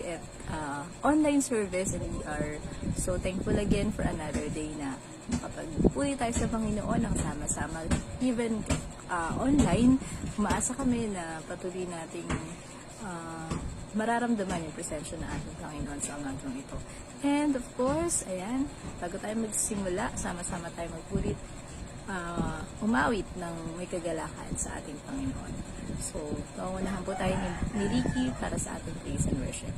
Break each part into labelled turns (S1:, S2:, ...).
S1: at online service, and we are so thankful again for another day na makapagpuri tayo sa Panginoon ng sama-sama. Even online, umaasa kami na patuloy nating mararamdaman yung presensya ng ating Panginoon sa umagang ito. And of course, ayan, bago tayo magsimula, sama-sama tayo magpurit, umawit ng may kagalakan sa ating Panginoon. So, paunahan po tayo ni Ricky para sa ating praise and worship.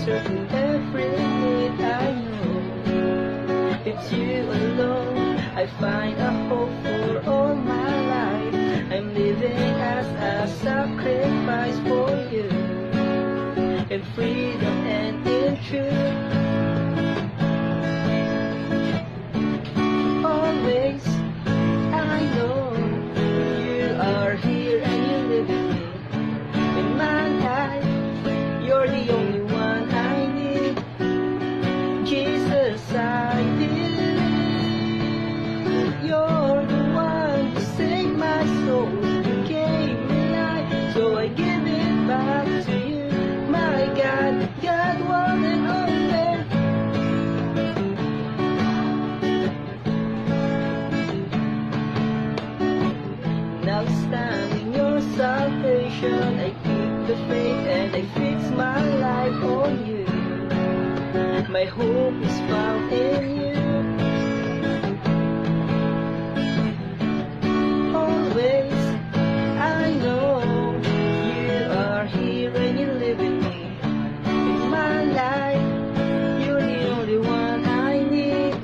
S2: To every need I know, it's you alone. I find a hope for all my life. I'm living as a sacrifice for you, in freedom and in truth. Always I know you are here and you live with me in my life. You're the only one I need. Jesus, I believe you're the one who saved my soul. You gave me life, so I give it back to you. My God, God, one and only. Now stand in your salvation, I keep the faith and I fix my life on you. My hope is found in you. Always I know you are here and you live with me in my life. You're the only one I need.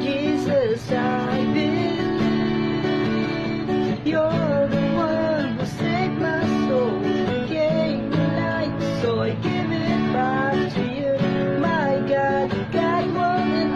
S2: Jesus, I believe you're the one who saved my soul. You gave me life, so I give it back to you. My God, God, one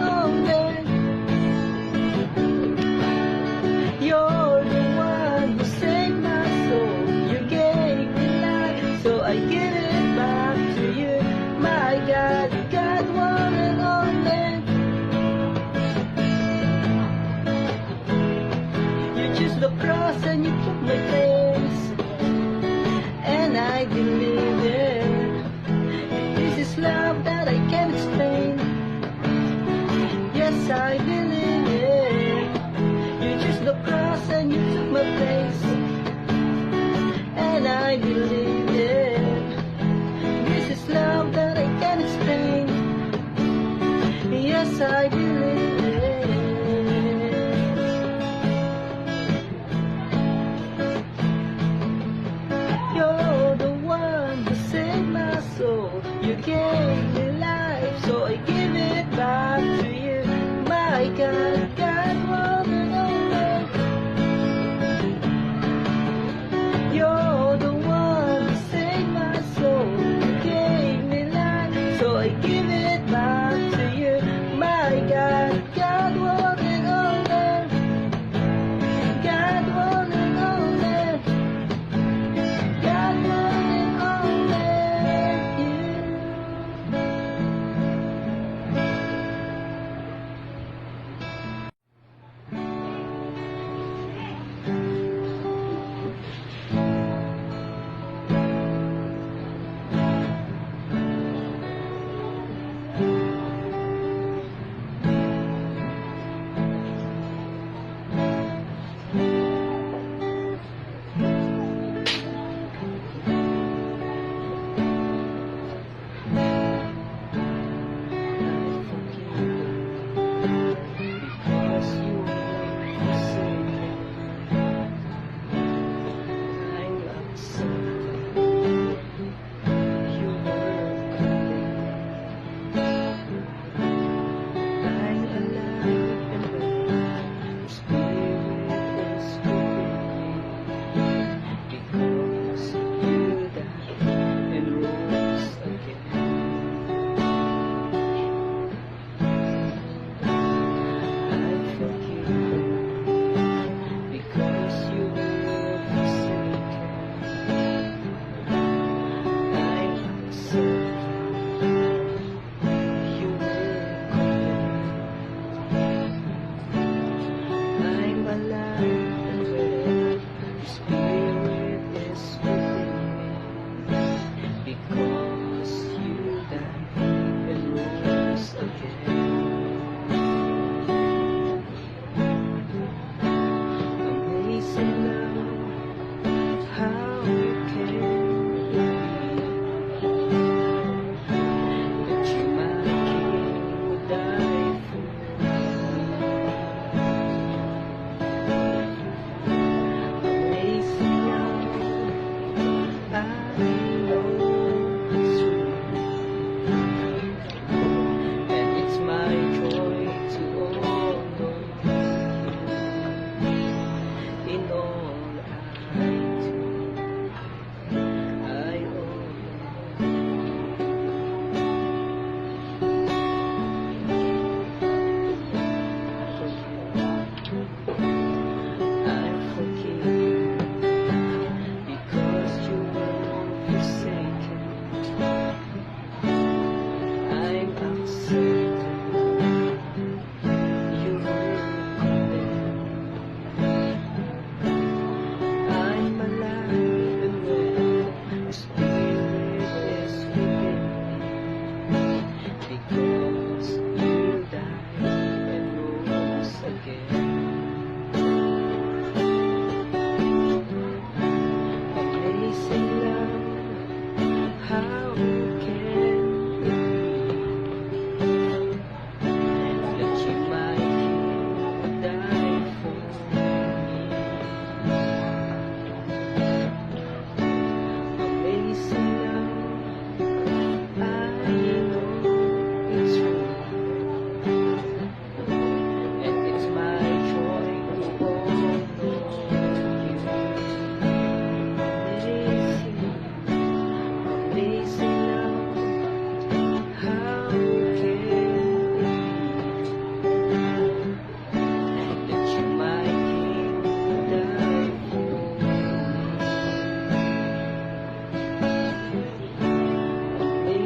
S2: can it be that you might die for me? Amazing love, I know it's true, and it's my joy to honor you. Amazing love, how can it be that you might die for me?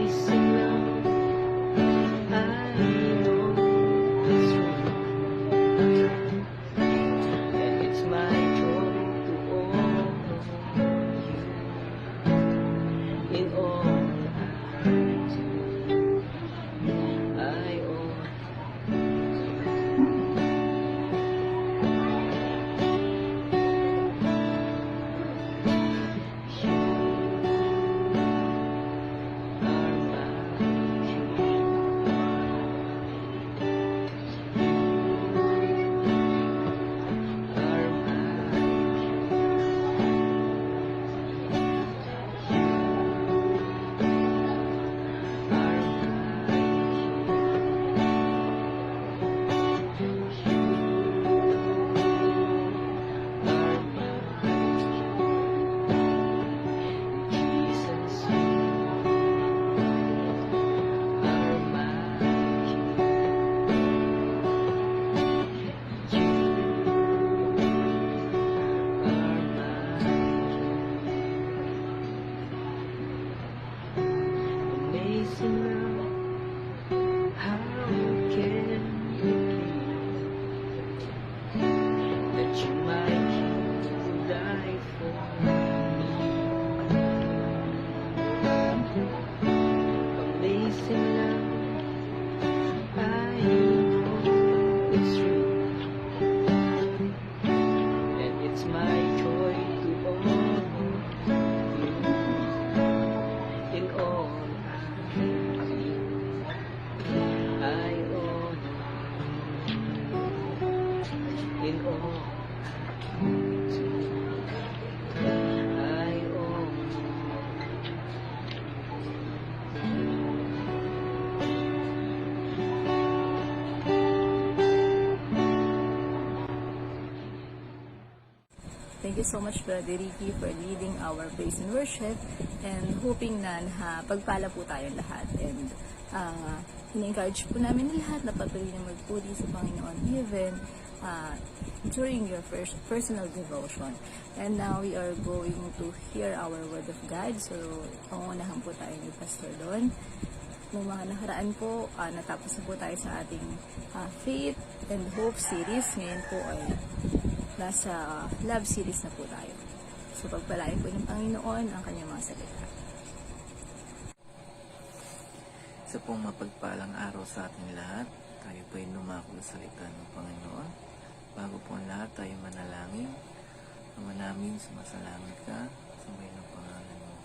S2: Amazing love, I know it's true, and it's my joy to honor you in all I do. I Amazing love, how can it be that you might die for me? Amazing love, I know it's true, and it's my joy to honor you in all I honor in all I honor.
S1: Thank you so much, Brother Ricky, for leading our praise and worship, and hoping na pagpala po tayong lahat. And in-encourage po namin lahat na patuloy na magpuri sa Panginoon even during your first personal devotion. And now we are going to hear our Word of God. So, pangunahan po tayo ni Pastor Don. Noong mga nakaraan po, natapos na po tayo sa ating Faith and Hope series. Ngayon po ay nasa Love series na po tayo. So, pagpalain po ng Panginoon ang kanyang mga salita.
S3: Sa pong mapagpalang araw sa ating lahat, tayo po ay lumako sa salita ng Panginoon. Bago po ang lahat, tayo manalangin. Ama namin, sumasalangit ka sa may ng pangalan mo.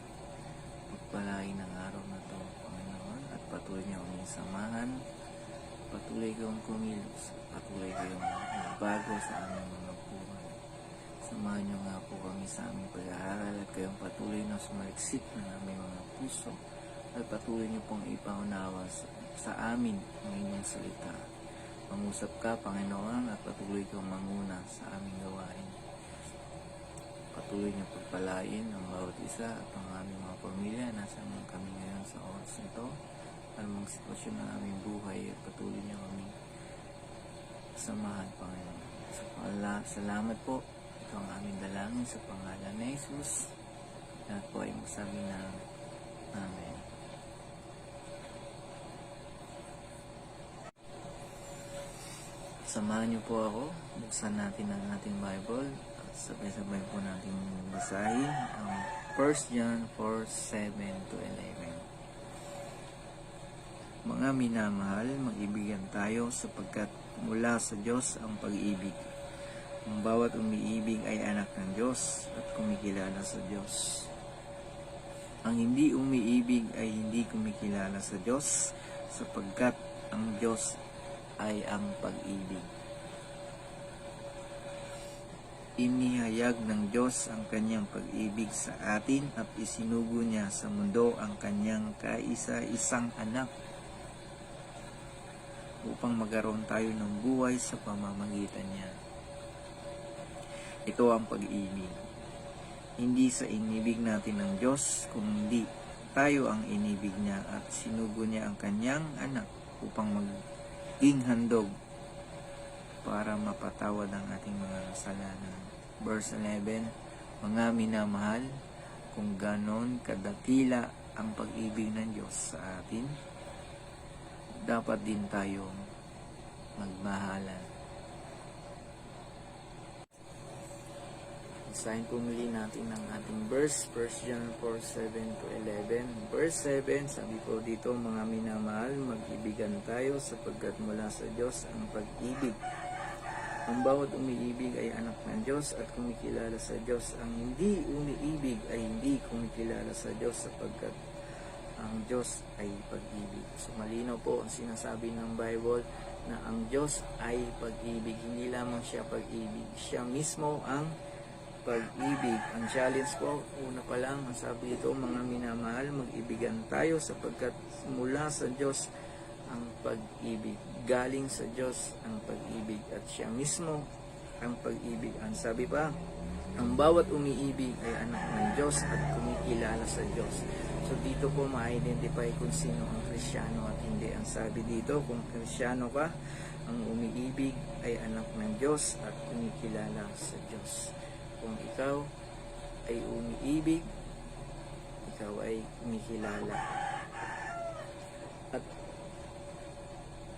S3: Pagpalain ang araw na ito, Panginoon, at patuloy niyo aming samahan. Patuloy kayong kumilos, patuloy kayong bago sa aming mga buhay. Samahan niyo nga po kami sa aming pag-aaral at kayong patuloy na sumaliksik ng aming mga puso at patuloy niyo pong ipaunawa sa amin ang inyong salita. Mangusap ka, Panginoon, at patuloy kang manguna sa aming gawain. Patuloy niyo pagpalain ang bawat isa at ang aming mga pamilya. Nasa man kami ngayon sa oras nito, anumang sitwasyon ng aming buhay, at patuloy niyo kami samahan, Panginoon. Salamat po. Ito ang aming dalangin sa pangalan ni Jesus. Lahat po ay magsabi na Amen. Samahan niyo po ako. Buksan natin ang ating Bible at sabay-sabay po natin basahin ang 1 John 4:7-11. Mga minamahal, mag-ibigan tayo sapagkat mula sa Diyos ang pag-ibig. Ang bawat umiibig ay anak ng Diyos at kumikilala sa Diyos. Ang hindi umiibig ay sa Diyos, sapagkat ang Diyos ay ang pag-ibig. Inihayag ng Diyos ang kanyang pag-ibig sa atin at isinugo niya sa mundo ang kanyang kaisa-isang anak upang magkaroon tayo ng buhay sa pamamagitan niya. Ito ang pag-ibig. Hindi sa inibig natin ng Diyos, kundi tayo ang inibig niya at sinugo niya ang kanyang anak upang maging handog para mapatawad ang ating mga kasalanan. Verse 11, mga minamahal, kung ganon kadakila ang pag-ibig ng Diyos sa atin, dapat din tayong magmahalan. Basahin po muli natin ang ating verse, 1 John 4:7-11. Verse 7, sabi po dito, mga minamahal, mag-ibigan tayo sapagkat mula sa Diyos ang pag-ibig. Ang bawat umiibig ay anak ng Diyos at kumikilala sa Diyos. Ang hindi umiibig ay hindi kumikilala sa Diyos sapagkat ang Diyos ay pag-ibig. So malinaw po ang sinasabi ng Bible na ang Diyos ay pag-ibig. Hindi lamang siya pag-ibig. Siya mismo ang pag-ibig. Ang challenge po, una pa lang, ang sabi dito, mga minamahal, mag-ibigan tayo sapagkat mula sa Diyos ang pag-ibig. Galing sa Diyos ang pag-ibig at siya mismo ang pag-ibig. Ang sabi pa, ang bawat umiibig ay anak ng Diyos at kumikilala sa Diyos. So dito po ma-identify kung sino ang Kristiyano at hindi. Ang sabi dito, kung Kristiyano ka, ang umiibig ay anak ng Diyos at kumikilala sa Diyos. Kung ikaw ay umiibig, ikaw ay kumikilala at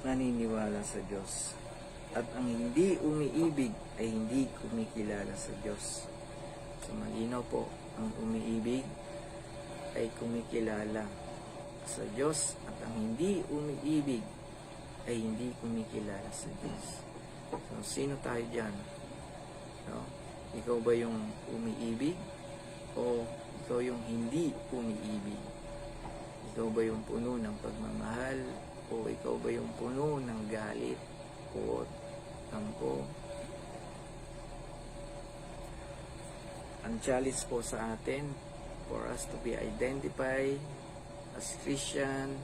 S3: naniniwala sa Diyos. At ang hindi umiibig ay hindi kumikilala sa Diyos. So malinaw po, ang umiibig ay kumikilala sa Diyos at ang hindi umiibig ay hindi kumikilala sa Diyos. So sino tayo dyan? No? Ikaw ba yung umiibig o ikaw yung hindi umiibig? Ikaw ba yung puno ng pagmamahal o ikaw ba yung puno ng galit o tampo? Ang challenge po sa atin for us to be identified as Christian,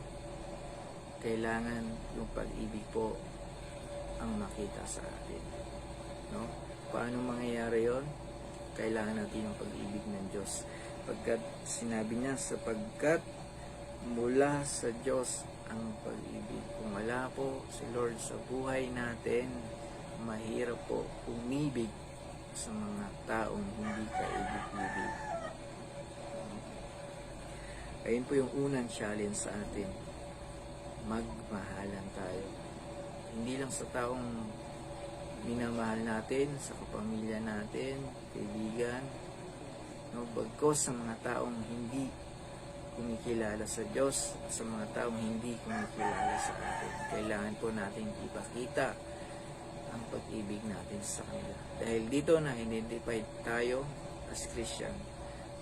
S3: kailangan yung pag-ibig po ang makita sa atin. No? Paano mangyayari yon? Kailangan natin yung pag-ibig ng Diyos. Pagkat sinabi niya, sapagkat mula sa Diyos ang pag-ibig. Kung wala po si Lord sa buhay natin, mahirap po umibig sa mga taong hindi kaibig-ibig. Ayun po yung unang challenge sa atin. Magmahalan tayo. Hindi lang sa taong minamahal natin, sa kapamilya natin, kaibigan, no, bagkos sa mga taong hindi kumikilala sa Diyos, sa mga taong hindi kumikilala sa atin. Kailangan po natin ipakita ang pag-ibig natin sa kanila. Dahil dito na-identify tayo as Christian,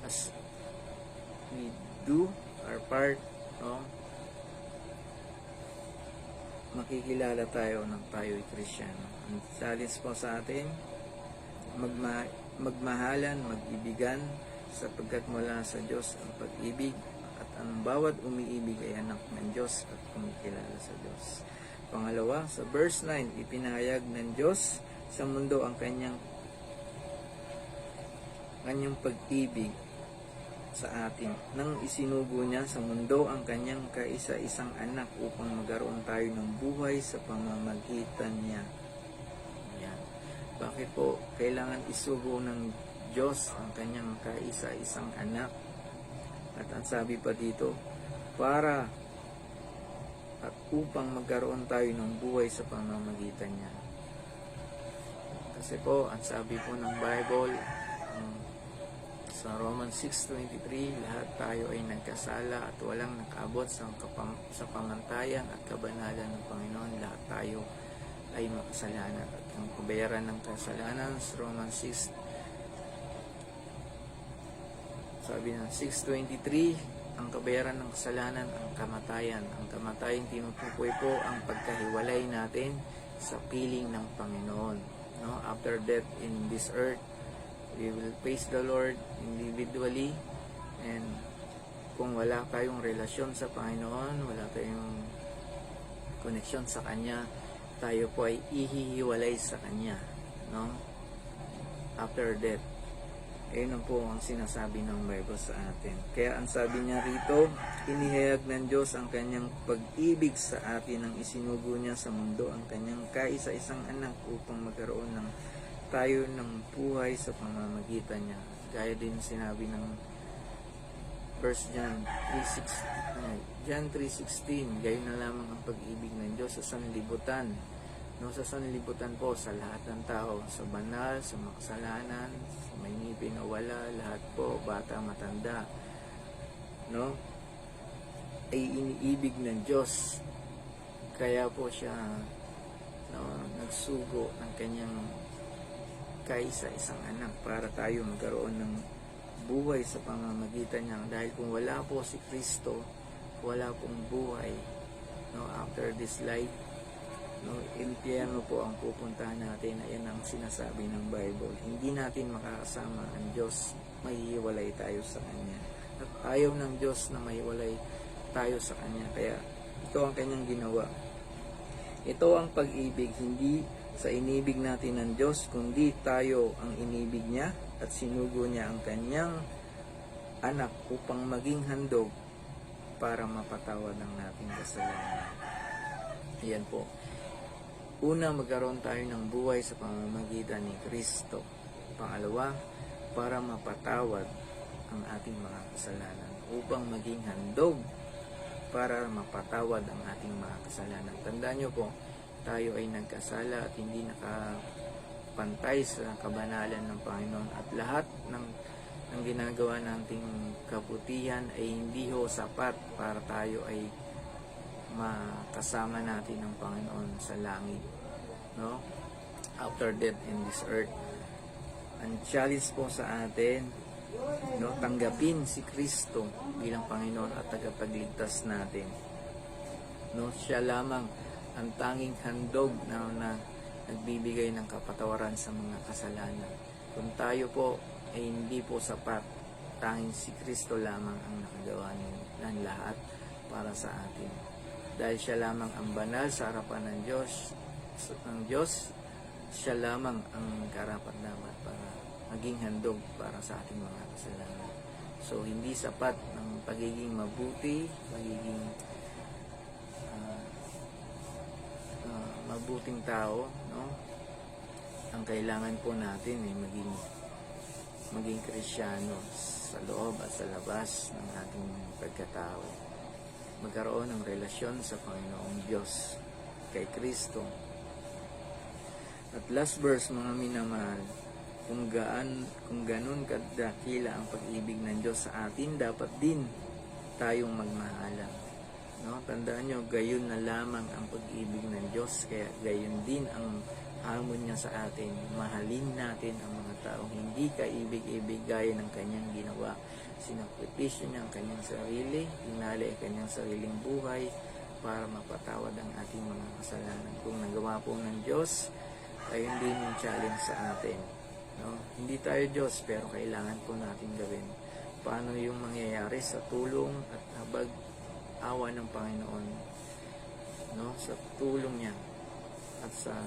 S3: as we do our part, no, makikilala tayo ng tayo'y Kristiyano. Ang challenge po sa atin, magmahalan, mag-ibigan, sapagkat mula sa Diyos ang pag-ibig at ang bawat umiibig ay anak ng Diyos at kumikilala sa Diyos. Pangalawa, sa verse 9, ipinahayag ng Diyos sa mundo ang kanyang pag-ibig sa atin nang isinugo niya sa mundo ang kanyang kaisa-isang anak upang magkaroon tayo ng buhay sa pamamagitan niya. Yan. Bakit po kailangan isugo ng Diyos ang kanyang kaisa-isang anak? At ang sabi pa dito, para at upang magkaroon tayo ng buhay sa pamamagitan niya. Kasi po, ang sabi po ng Bible, sa Romans 6:23, lahat tayo ay nagkasala at walang nakaabot sa pamantayan at kabanalan ng Panginoon. Lahat tayo ay makasalanan. At ang kabayaran ng kasalanan sa Romans 6, sabi ng 6:23, ang kabayaran ng kasalanan, ang kamatayan. Ang kamatayan tinutukoy po ang pagkahiwalay natin sa piling ng Panginoon. No? After death in this earth, we will face the Lord individually, and kung wala tayong relasyon sa Panginoon, wala tayong koneksyon sa Kanya, tayo po ay ihihiwalay sa Kanya, no? After death. Ayun po ang sinasabi ng Bible sa atin. Kaya ang sabi niya rito, inihayag ng Diyos ang Kanyang pag-ibig sa atin nang isinugo niya sa mundo ang Kanyang kaisa-isang anak upang magkaroon ng tayo ng buhay sa pamamagitan niya. Gaya din sinabi ng 1 John 3:16, gayon na lamang ang pag-ibig ng Diyos sa sanlibutan. No, sa sanlibutan po, sa lahat ng tao, sa banal, sa makasalanan, sa may ngipin o wala, lahat po, bata, matanda, no, ay iniibig ng Diyos. Kaya po siya, no, nagsugo ng kanyang kaisa-isang anak para tayo magkaroon ng buhay sa pamamagitan niya. Dahil kung wala po si Kristo, wala pong buhay, no, after this life, no, impyerno po ang pupuntahan natin. Ayan ang sinasabi ng Bible. Hindi natin makakasama ang Diyos, mahihiwalay tayo sa Kanya. At ayaw ng Diyos na mahiwalay tayo sa Kanya. Kaya ito ang Kanyang ginawa. Ito ang pag-ibig, hindi sa inibig natin ng Diyos, kundi tayo ang inibig niya at sinugo niya ang Kanyang anak upang maging handog para mapatawad ang nating kasalanan. Ayan po. Una, magkaroon tayo ng buhay sa pamamagitan ni Kristo. Pangalawa, para mapatawad ang ating mga kasalanan. Upang maging handog para mapatawad ang ating mga kasalanan. Tandaan nyo po, tayo ay nagkasala at hindi nakapantay sa kabanalan ng Panginoon. At lahat ng ginagawa nating kabutihan ay hindi ho sapat para tayo ay makasama natin ang Panginoon sa langit, no? After death in this earth. Ang challenge po sa atin, no, tanggapin si Kristo bilang Panginoon at tagapagligtas natin. No, siya lamang ang tanging handog na nagbibigay ng kapatawaran sa mga kasalanan. Kung tayo po ay hindi po sapat, tanging si Kristo lamang ang nakagawa ng lahat para sa atin. Dahil siya lamang ang banal sa harapan ng Diyos, siya lamang ang karapat-dapat para maging handog para sa ating mga kasalanan. So, hindi sapat ng pagiging mabuti, pagiging mabuting tao, no? Ang kailangan po natin ay maging Kristyano sa loob at sa labas ng ating pagkatao. Magkaroon ng relasyon sa Panginoong Diyos, kay Kristo. At last verse, mga minamahal, kung ganun kadakila ang pag-ibig ng Diyos sa atin, dapat din tayong magmahalan. No? Tandaan nyo, gayon na lamang ang pag-ibig ng Diyos, kaya gayon din ang hamon niya sa atin. Mahalin natin ang mga taong hindi kaibig-ibig gaya ng kanyang ginawa. Sinakripisyo niya ang kanyang sarili, hinali ang kanyang sariling buhay para mapatawad ang ating mga kasalanan. Kung nagawa po ng Diyos, ayun din yung challenge sa atin. No? Hindi tayo Diyos, pero kailangan po natin gawin. Paano yung mangyayari sa tulong at habag awa ng Panginoon, no? Sa tulong niya at sa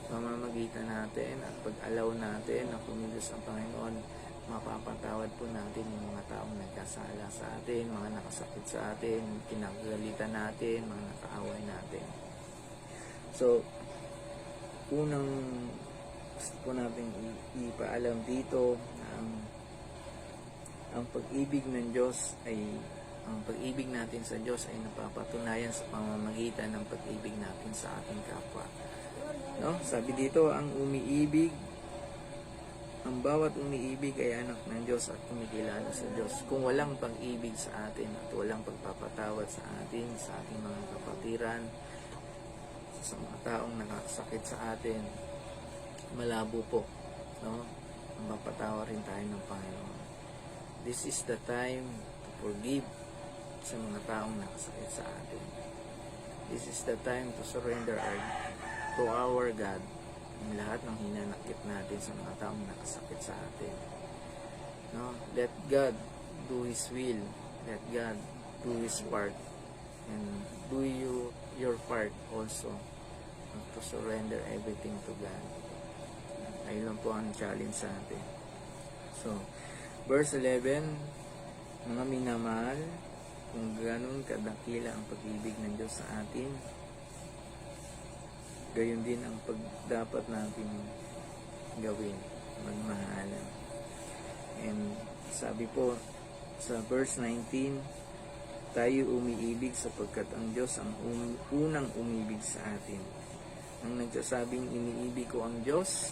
S3: pamamagitan natin at pag-alaw natin na kumilos ang Panginoon, mapapatawad po natin yung mga taong nagkasala sa atin, mga nakasakit sa atin, kinagalitan natin, mga nakaaway natin. So, unang gusto po natin ipaalam dito na ang pag-ibig ng Diyos ay, ang pag-ibig natin sa Diyos ay napapatunayan sa pamamagitan ng pag-ibig natin sa ating kapwa. No? Sabi dito, ang bawat umiibig ay anak ng Diyos at kumikilala sa Diyos. Kung walang pag-ibig sa atin at walang pagpapatawad sa atin, sa ating mga kapatiran, sa mga taong nakasakit sa atin, malabo po, no? Mapatawa rin tayo ng Panginoon. This is the time to forgive sa mga taong nakasakit sa atin. This is the time to surrender to our God ang lahat ng hinanakit natin sa mga taong nakasakit sa atin. No? Let God do His will. Let God do His part. And do your part also, to surrender everything to God. Ayun lang po ang challenge sa atin. So, verse 11, mga minamahal, kung ganun kadakila ang pag-ibig ng Diyos sa atin, gayon din ang dapat natin gawin, magmahalan. And sabi po sa verse 19, tayo umiibig sapagkat ang Diyos ang unang umibig sa atin. Ang nagsasabing iniibig ko ang Diyos,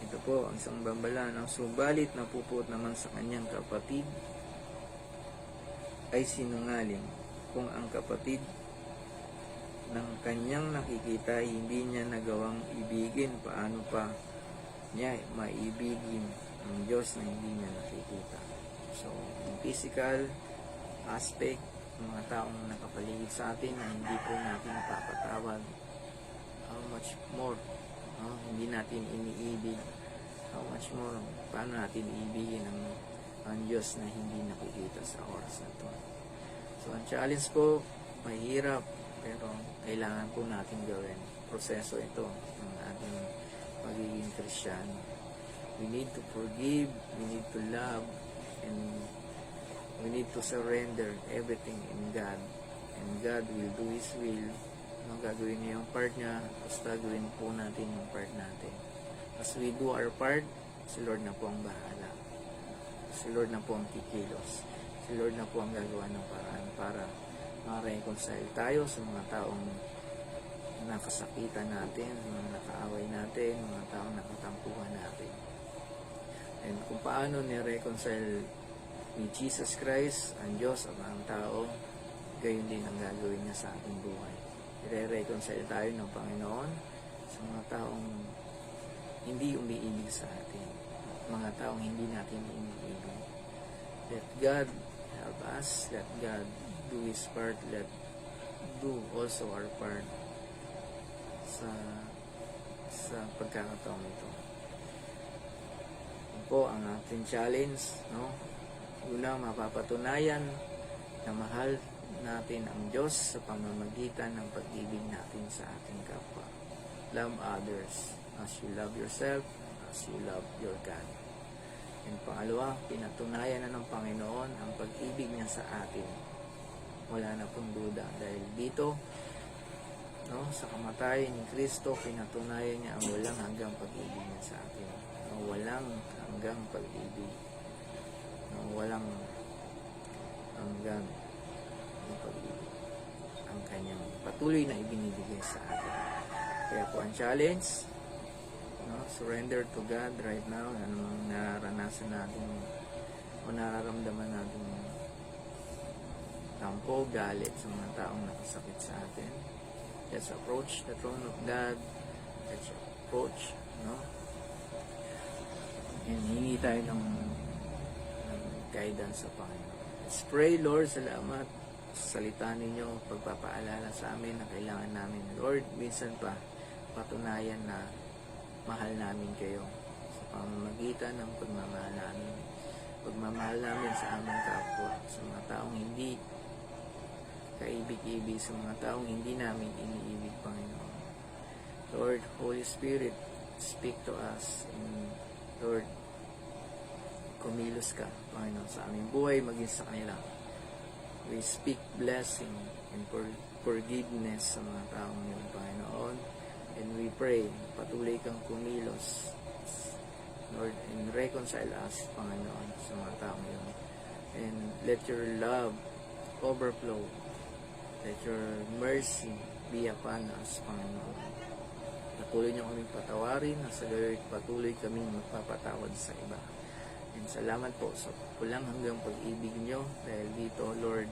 S3: ito po ang isang bambala, no? Subalit napuput naman sa kanyang kapatid ay sinungaling. Kung ang kapatid ng kanyang nakikita hindi niya nagawang ibigin, paano pa niya maibigin ang Diyos na hindi niya nakikita? So, yung physical aspect, mga taong nakapaligid sa atin na hindi po natin napapatawad, how much more hindi natin iniibig, how much more paano natin iibigin ang Diyos na hindi nakikita sa oras na ito. So ang challenge po, mahirap, pero kailangan po natin gawin. Proseso ito ng ating pagiging Kristiyano. We need to forgive, we need to love, and we need to surrender everything in God. And God will do His will. Gagawin niya yung part niya, basta gawin po natin yung part natin. As we do our part, si Lord na po ang bahala. Si Lord na po ang kikilos. Si Lord na po ang gagawa ng paraan para ma-reconcile tayo sa mga taong nakasakitan natin, mga nakaaway natin, mga taong nakatampuhan natin. And kung paano ni-reconcile ni Jesus Christ, ang Diyos at ang tao, gayon din ang gagawin niya sa ating buhay. I-reconcile tayo ng Panginoon sa mga taong hindi umiibig sa atin, mga taong hindi natin iniibig. Let God help us, let God do His part, let do also our part sa pagkakataong ito. Ito po ang ating challenge, no? Una, mapapatunayan na mahal natin ang Diyos sa pamamagitan ng pag-ibig natin sa ating kapwa. Love others as you love yourself, as you love your God. And pangalawa, pinatunayan na ng Panginoon ang pag-ibig niya sa atin. Wala na pong duda dahil dito, no, sa kamatayan ni Kristo, pinatunayan niya ang walang hanggang pag-ibig niya sa atin. Ang walang hanggang pag-ibig. Ang walang hanggang pag-ibig. Ang kanyang patuloy na ibinibigay sa atin. Kaya po ang challenge, no, surrender to God right now. Anong nararanasan natin o nararamdaman natin tampo, galit sa mga taong nakasakit sa atin. Let's approach the throne of God. Let's approach, no? And hingi tayo ng guidance sa Panginoon. Let's pray, Lord, salamat sa salita ninyo, pagpapaalala sa amin na kailangan namin. Lord, minsan pa patunayan na mahal namin kayo sa pamamagitan ng pagmamahal namin. Pagmamahal namin sa aming kapwa, sa mga taong hindi kaibig-ibig, sa mga taong hindi namin iniibig, Panginoon. Lord, Holy Spirit, speak to us. And Lord, kumilos ka, Panginoon, sa aming buhay, maging sa kanila. We speak blessing and forgiveness sa mga taong yun, Panginoon. And we pray, patuloy kang kumilos, Lord, and reconcile us, Panginoon, sa mga taong yun. And let your love overflow. Let your mercy be upon us, Panginoon. Patuloy niyo kaming patawarin, na sa gayon patuloy kaming magpapatawad sa iba. And salamat po sa pulang hanggang pag-ibig nyo, dahil dito, Lord,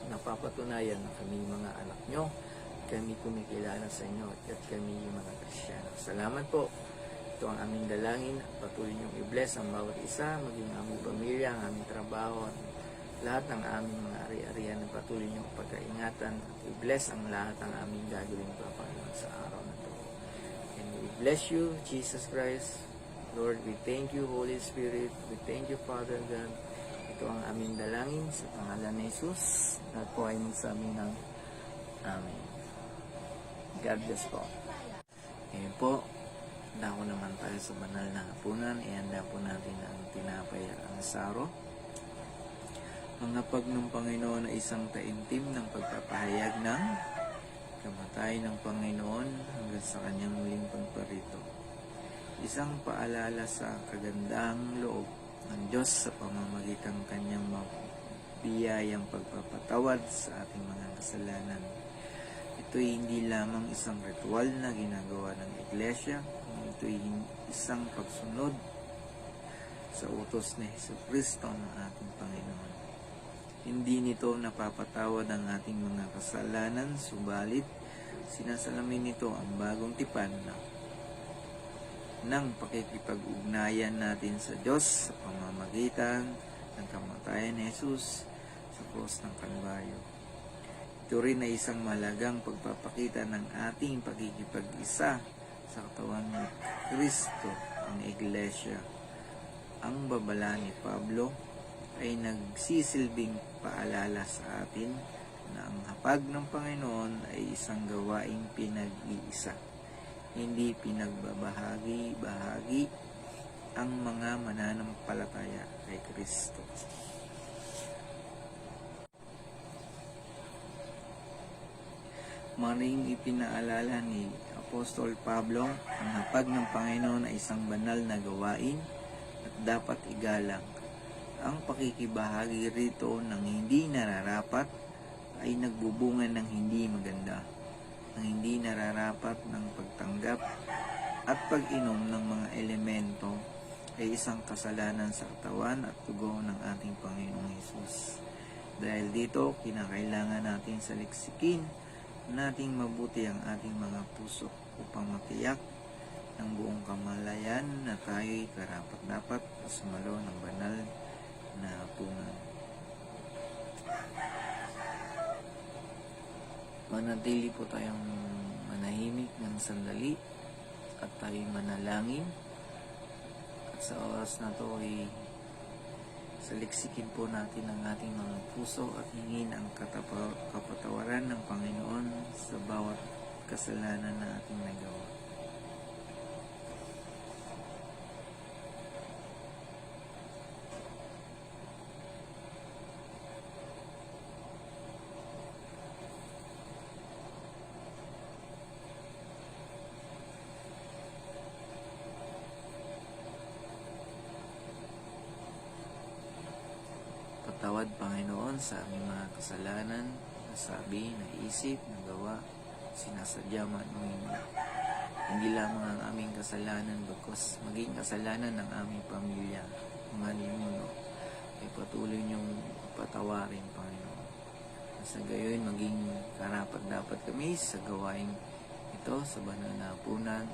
S3: napapatunayan na kami mga anak nyo, kami kumikilala sa inyo, at kami yung mga Kristiyano. Salamat po. Ito ang aming dalangin. Patuloy niyong i-bless ang bawat isa, maging aming pamilya, ang aming trabaho, lahat ng aming mga ari-arian na patuloy niyong pagkaingatan at i-bless ang lahat ng aming gagawin pa Panginoon sa araw na ito. And we bless you, Jesus Christ. Lord, we thank you, Holy Spirit. We thank you, Father God. Ito ang aming dalangin sa pangalan ni Jesus. At po ay magsabi ng Amen. God bless po. Ngayon po, dako naman tayo sa banal na hapunan. Ihanda po natin ang tinapay at ang saro. Mga ng Panginoon ay isang taimtim ng pagpapahayag ng kamatay ng Panginoon hanggang sa kanyang muling pagparito. Isang paalala sa kagandahang loob ng Diyos sa pamamagitan ng kanyang mabiyayang pagpapatawad sa ating mga kasalanan. Ito'y hindi lamang isang ritual na ginagawa ng Iglesia, kundi ito'y isang pagsunod sa utos ni Jesucristo ng ating Panginoon. Hindi nito napapatawad ang ating mga kasalanan, subalit sinasalamin nito ang bagong tipan ng pakikipag-ugnayan natin sa Diyos sa pamamagitan ng kamatayan ni Jesus sa krus ng Kalbaryo. Ito rin ay isang mahalagang pagpapakita ng ating pagkikipag-isa sa katawan ni Kristo, ang Iglesia. Ang babala ni Pablo ay nagsisilbing paalala sa atin na ang hapag ng Panginoon ay isang gawaing pinag-iisa. Hindi pinagbabahagi-bahagi ang mga mananampalataya kay Kristo. Maring ipinaalala ni Apostol Pablo, ang hapag ng Panginoon ay isang banal na gawain at dapat igalang. Ang pakikibahagi rito ng hindi nararapat ay nagbubunga ng hindi maganda. Ang hindi nararapat ng pagtanggap at pag-inom ng mga elemento ay isang kasalanan sa katawan at dugo ng ating Panginoong Hesus. Dahil dito, kinakailangan natin saliksikin nating mabuti ang ating mga puso upang matiyak ng buong kamalayan na tayo'y karapat-dapat sumalo ng banal na hapunan. Manatili po tayong manahimik ng sandali at tayo'y manalangin. At sa oras na to ay saliksikin po natin ang ating mga puso at hingin ang kapatawaran ng Panginoon sa bawat kasalanan na ating nagawa. Patawad, Panginoon, sa aming mga kasalanan, nasabi, naisip, nagawa, sinasadya man o hindi. Hindi lamang ang aming kasalanan, bagkus maging kasalanan ng aming pamilya, mga ninuno, ay patuloy niyong patawarin, Panginoon. Sa gayon, maging karapat-dapat kami sa gawain ito, sa banal na hapunan.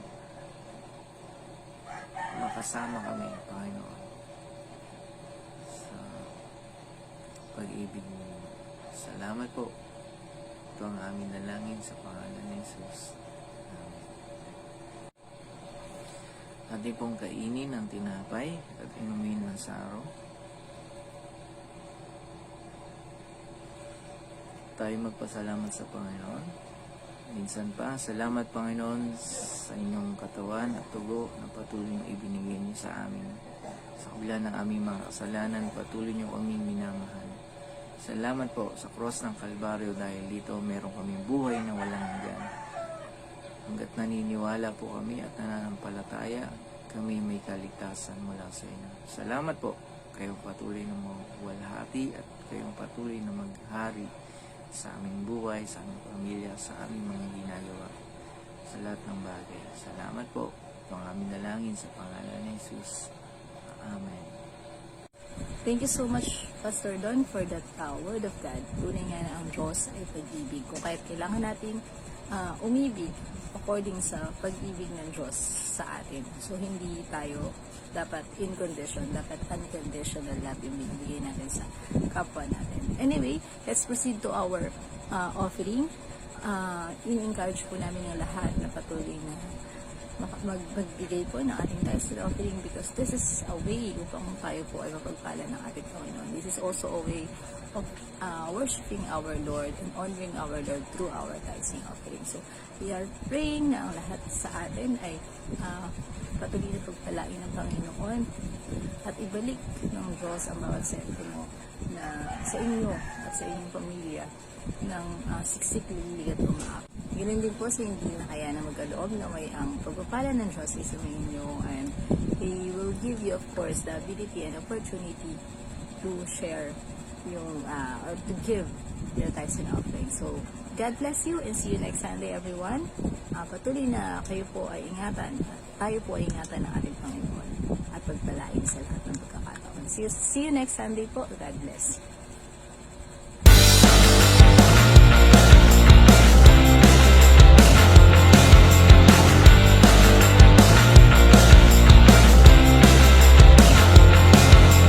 S3: Makasama kami, Panginoon, pag-ibig mo. Salamat po. Ito ang aming dalangin sa pangalan ni Jesus. Amen. Atin pong kainin ang tinapay at inumin ng saro. Tayo magpasalamat sa Panginoon. Minsan pa, salamat Panginoon sa inyong katawan at tugo na patuloy niyong ibinigay niyo sa amin. Sa kabila ng aming mga kasalanan, patuloy niyo kaming minamahal. Salamat po sa cross ng Kalbaryo dahil dito meron kaming buhay na walang hanggan. Hanggat naniniwala po kami at nananampalataya, kami may kaligtasan mula sa inyo. Salamat po, kayong patuloy na magwalhati at kayong patuloy na maghari sa aming buhay, sa aming pamilya, sa aming mga ginagawa, sa lahat ng bagay. Salamat po. Ito ang aming dalangin sa pangalan ni Jesus. Amen.
S1: Thank you so much, Pastor Don, for that word of God. Tunay nga na ang Diyos ay pag-ibig. Kung kahit kailangan natin umibig according sa pag-ibig ng Diyos sa atin. So, hindi tayo dapat in condition, dapat unconditional love yung binibigay natin sa kapwa natin. Anyway, let's proceed to our offering. In-encourage po namin yung lahat na patuloy na magbigay po ng ating tithes and offering because this is a way upang tayo po ay mapagpala ng ating Panginoon. This is also a way of worshiping our Lord and honoring our Lord through our tithes and offering. So, we are praying na ang lahat sa atin ay patuloy na pagpalain ng Panginoon at ibalik ng Diyos ang bawat sentimo na sa inyo at sa inyong pamilya ng siksik, lilig at umaak. Ganun din po sa hindi na kaya na magkaloob na may ang pagpapala ng Diyos ay sumayin inyo and He will give you of course the ability and opportunity to share yung or to give your tithes and offering. So, God bless you and see you next Sunday everyone. Patuloy na kayo po ay ingatan at tayo po ay ingatan ng ating Panginoon at pagpalain sa lahat ng pagkakataon. See you next Sunday po. God bless.